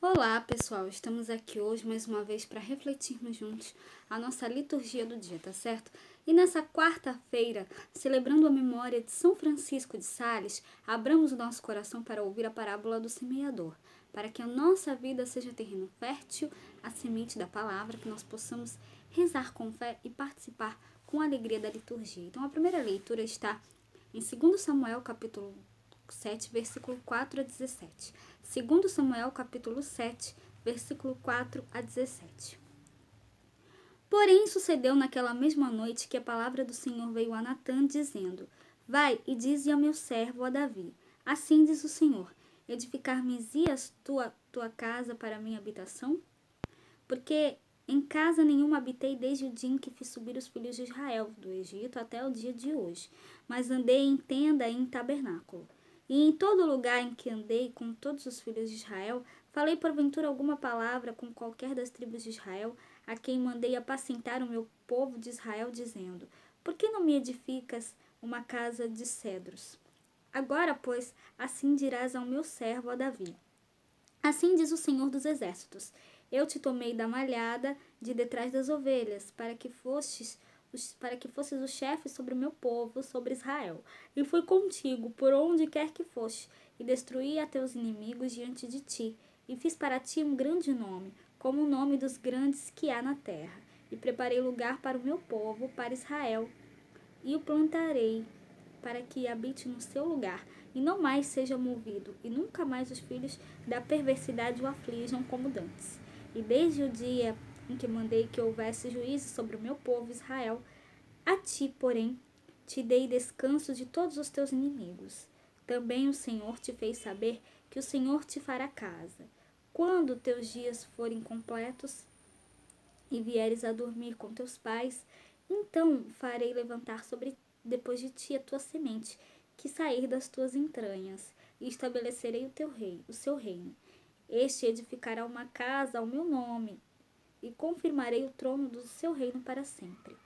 Olá, pessoal! Estamos aqui hoje mais uma vez para refletirmos juntos a nossa liturgia do dia, tá certo? E nessa quarta-feira, celebrando a memória de São Francisco de Sales, abramos o nosso coração para ouvir a parábola do semeador, para que a nossa vida seja terreno fértil, a semente da palavra, que nós possamos rezar com fé e participar com alegria da liturgia. Então, a primeira leitura está em 2 Samuel, capítulo 7, versículo 4 a 17. 2 Samuel, capítulo 7, versículo 4 a 17. Porém, sucedeu naquela mesma noite que a palavra do Senhor veio a Natã, dizendo: Vai e dize ao meu servo a Davi: Assim diz o Senhor: Edificar-me-ias tua casa para minha habitação? Porque em casa nenhuma habitei desde o dia em que fiz subir os filhos de Israel do Egito até o dia de hoje, mas andei em tenda e em tabernáculo. E em todo lugar em que andei com todos os filhos de Israel, falei porventura alguma palavra com qualquer das tribos de Israel, a quem mandei apacentar o meu povo de Israel, dizendo: Por que não me edificas uma casa de cedros? Agora, pois, assim dirás ao meu servo a Davi: Assim diz o Senhor dos Exércitos: Eu te tomei da malhada de detrás das ovelhas, para que fosses o chefe sobre o meu povo, sobre Israel. E fui contigo por onde quer que foste, e destruí a teus inimigos diante de ti, e fiz para ti um grande nome, como o nome dos grandes que há na terra. E preparei lugar para o meu povo, para Israel, e o plantarei, para que habite no seu lugar, e não mais seja movido, e nunca mais os filhos da perversidade o aflijam como dantes. E desde o dia em que mandei que houvesse juízo sobre o meu povo Israel, a ti, porém, te dei descanso de todos os teus inimigos. Também o Senhor te fez saber que o Senhor te fará casa. Quando teus dias forem completos e vieres a dormir com teus pais, então farei levantar sobre depois de ti a tua semente, que sair das tuas entranhas, e estabelecerei o seu reino. Este edificará uma casa ao meu nome, e confirmarei o trono do seu reino para sempre.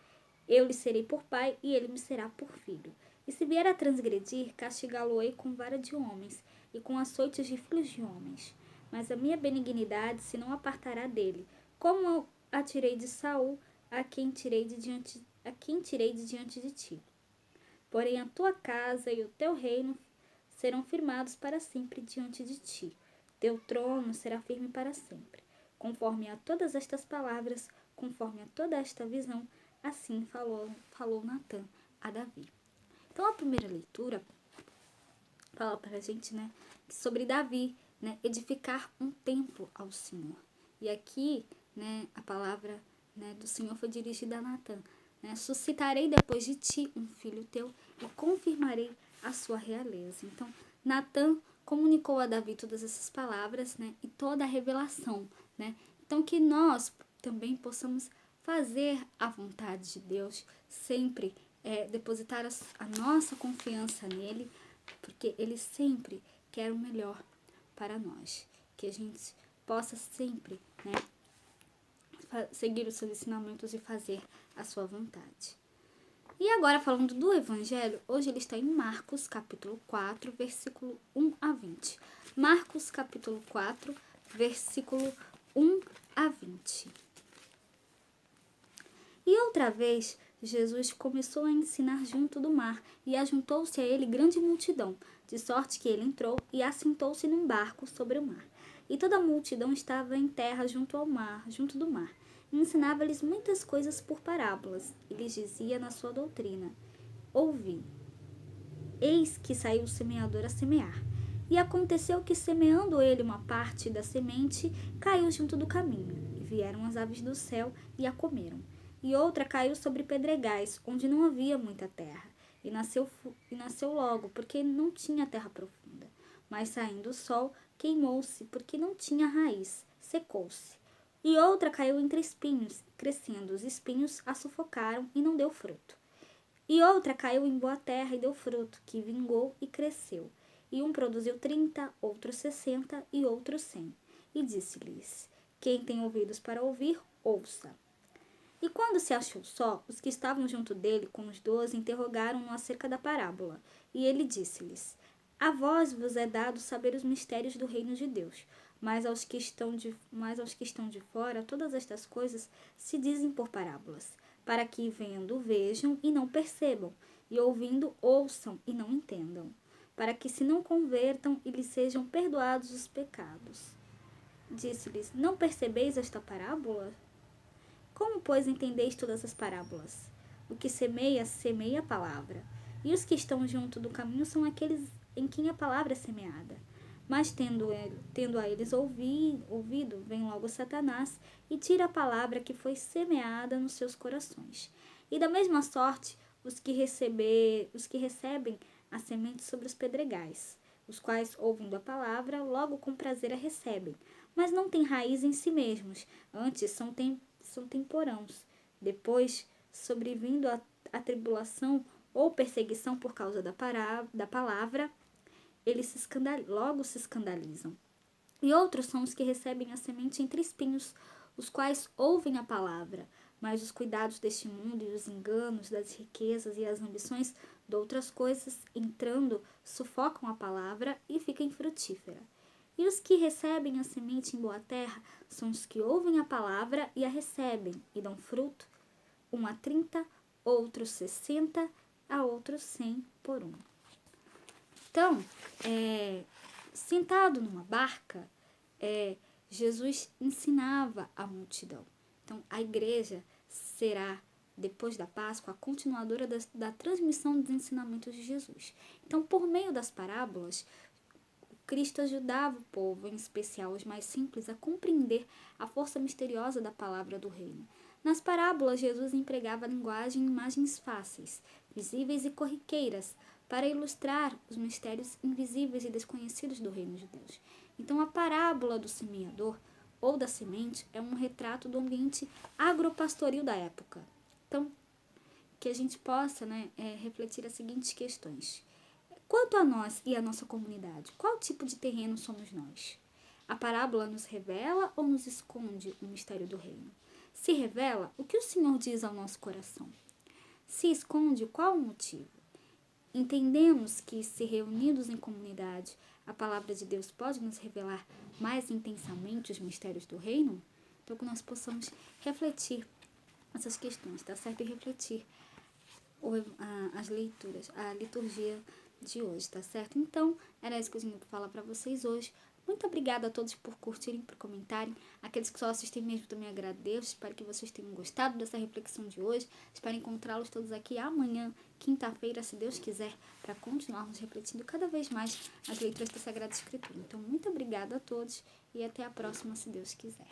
Eu lhe serei por pai, e ele me será por filho. E se vier a transgredir, castigá-lo-ei com vara de homens, e com açoites de filhos de homens. Mas a minha benignidade se não apartará dele, como a tirei de Saul, a quem tirei de diante de ti. Porém a tua casa e o teu reino serão firmados para sempre diante de ti. Teu trono será firme para sempre. Conforme a todas estas palavras, conforme a toda esta visão, assim falou Natã a Davi. Então a primeira leitura fala para a gente, sobre Davi, edificar um templo ao Senhor. E aqui, a palavra, do Senhor foi dirigida a Natã. Suscitarei depois de ti um filho teu e confirmarei a sua realeza. Então, Natã comunicou a Davi todas essas palavras, e toda a revelação, Então, que nós também possamos fazer a vontade de Deus, sempre depositar a nossa confiança nele, porque ele sempre quer o melhor para nós. Que a gente possa sempre, seguir os seus ensinamentos e fazer a sua vontade. E agora, falando do Evangelho, hoje ele está em Marcos, capítulo 4, versículo 1 a 20. Marcos, capítulo 4, versículo 1 a 20. E outra vez, Jesus começou a ensinar junto do mar, e ajuntou-se a ele grande multidão, de sorte que ele entrou e assentou-se num barco sobre o mar. E toda a multidão estava em terra junto do mar. E ensinava-lhes muitas coisas por parábolas, e lhes dizia na sua doutrina: Ouvi, eis que saiu o semeador a semear. E aconteceu que, semeando ele uma parte da semente, caiu junto do caminho, e vieram as aves do céu e a comeram. E outra caiu sobre pedregais, onde não havia muita terra, e nasceu logo, porque não tinha terra profunda. Mas saindo o sol, queimou-se, porque não tinha raiz, secou-se. E outra caiu entre espinhos, crescendo os espinhos a sufocaram e não deu fruto. E outra caiu em boa terra e deu fruto, que vingou e cresceu. E um produziu 30, outro 60 e outro 100. E disse-lhes: Quem tem ouvidos para ouvir, ouça. E quando se achou só, os que estavam junto dele com os 12 interrogaram-no acerca da parábola. E ele disse-lhes: A vós vos é dado saber os mistérios do reino de Deus, mas aos que estão de fora, todas estas coisas se dizem por parábolas, para que vendo vejam e não percebam, e ouvindo ouçam e não entendam, para que se não convertam e lhes sejam perdoados os pecados. Disse-lhes: Não percebeis esta parábola? Como, pois, entendeis todas as parábolas? O que semeia, semeia a palavra. E os que estão junto do caminho são aqueles em quem a palavra é semeada. Mas tendo a eles ouvido, vem logo Satanás e tira a palavra que foi semeada nos seus corações. E da mesma sorte, os que recebem a semente sobre os pedregais, os quais, ouvindo a palavra, logo com prazer a recebem, mas não têm raiz em si mesmos, antes são temporãos. Depois, sobrevindo a tribulação ou perseguição por causa da palavra, eles logo se escandalizam. E outros são os que recebem a semente entre espinhos, os quais ouvem a palavra, mas os cuidados deste mundo e os enganos das riquezas e as ambições de outras coisas, entrando, sufocam a palavra e fica infrutífera. E os que recebem a semente em boa terra são os que ouvem a palavra e a recebem e dão fruto, um a 30, outros 60, a outros 100 por um. Então, sentado numa barca, Jesus ensinava a multidão. Então, a igreja será, depois da Páscoa, a continuadora da transmissão dos ensinamentos de Jesus. Então, por meio das parábolas, Cristo ajudava o povo, em especial os mais simples, a compreender a força misteriosa da palavra do reino. Nas parábolas, Jesus empregava a linguagem e imagens fáceis, visíveis e corriqueiras, para ilustrar os mistérios invisíveis e desconhecidos do reino de Deus. Então, a parábola do semeador ou da semente é um retrato do ambiente agropastoril da época. Então, que a gente possa refletir as seguintes questões. Quanto a nós e a nossa comunidade, qual tipo de terreno somos nós? A parábola nos revela ou nos esconde o mistério do reino? Se revela, o que o Senhor diz ao nosso coração? Se esconde, qual o motivo? Entendemos que, se reunidos em comunidade, a palavra de Deus pode nos revelar mais intensamente os mistérios do reino? Então, que nós possamos refletir essas questões, tá certo? E refletir as leituras, a liturgia de hoje, tá certo? Então, era isso que eu tinha para falar para vocês hoje. Muito obrigada a todos por curtirem, por comentarem. Aqueles que só assistem mesmo também agradeço. Espero que vocês tenham gostado dessa reflexão de hoje. Espero encontrá-los todos aqui amanhã, quinta-feira, se Deus quiser, para continuarmos refletindo cada vez mais as leituras da Sagrada Escritura. Então, muito obrigada a todos e até a próxima, se Deus quiser.